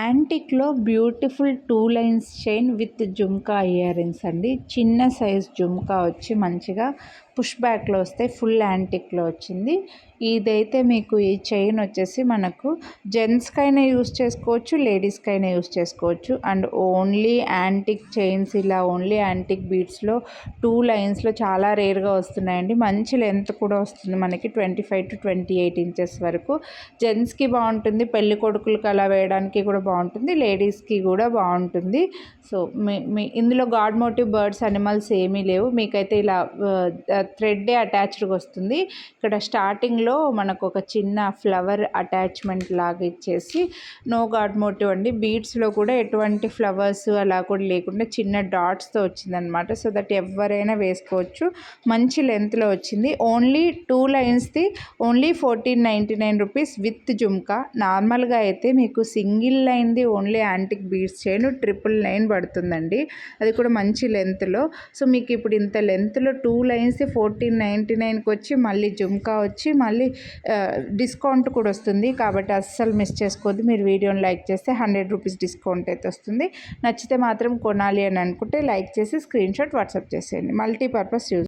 యాంటిక్లో beautiful 2 lines chain with jhumka earrings అండి. చిన్న size jhumka వచ్చి మంచిగా పుష్ బ్యాక్లో వస్తే ఫుల్ యాంటిక్లో వచ్చింది. ఇదైతే మీకు ఈ చైన్ వచ్చేసి మనకు జెంట్స్కైనా యూస్ చేసుకోవచ్చు, లేడీస్కైనా యూస్ చేసుకోవచ్చు. అండ్ ఓన్లీ యాంటిక్ చైన్స్ ఇలా ఓన్లీ యాంటిక్ బీడ్స్లో 2 లైన్స్లో చాలా రేర్గా వస్తున్నాయండి. మంచి లెంత్ కూడా వస్తుంది మనకి 25 to 28 ఇంచెస్ వరకు. జెంట్స్కి బాగుంటుంది, పెళ్లి కొడుకులకి అలా వేయడానికి కూడా బాగుంటుంది, లేడీస్కి కూడా బాగుంటుంది. సో మీ ఇందులో గాడ్ మోటివ్ బర్డ్స్ అనిమల్స్ ఏమీ లేవు. మీకైతే ఇలా థ్రెడ్డే అటాచ్డ్గా వస్తుంది. ఇక్కడ స్టార్టింగ్లో మనకు ఒక చిన్న ఫ్లవర్ అటాచ్మెంట్ లాగా ఇచ్చేసి నో గాడ్ మోటివ్ అండి. బీడ్స్లో కూడా ఎటువంటి ఫ్లవర్స్ అలా కూడా లేకుండా చిన్న డాట్స్తో వచ్చిందనమాట. సో దట్ ఎవరైనా వేసుకోవచ్చు. మంచి లెంత్లో వచ్చింది. ఓన్లీ 2 లైన్స్ది ఓన్లీ 1499 రూపీస్ విత్ జుమ్కా. నార్మల్గా అయితే మీకు సింగిల్ లైన్ది ఓన్లీ యాంటిక్ బీడ్స్ చైన్ 999 పడుతుందండి. అది కూడా మంచి లెంత్లో. సో మీకు ఇప్పుడు ఇంత లెంత్లో 2 లైన్స్ 1499కి వచ్చి మళ్ళీ జుమ్కా వచ్చి మళ్ళీ డిస్కౌంట్ కూడా వస్తుంది. కాబట్టి అస్సలు మిస్ చేసుకోవద్దు. మీరు వీడియోని లైక్ చేస్తే 100 రూపీస్ డిస్కౌంట్ అయితే వస్తుంది. నచ్చితే మాత్రం కొనాలి అని అనుకుంటే లైక్ చేసి స్క్రీన్ షాట్ వాట్సాప్ చేసేయండి. Multipurpose use.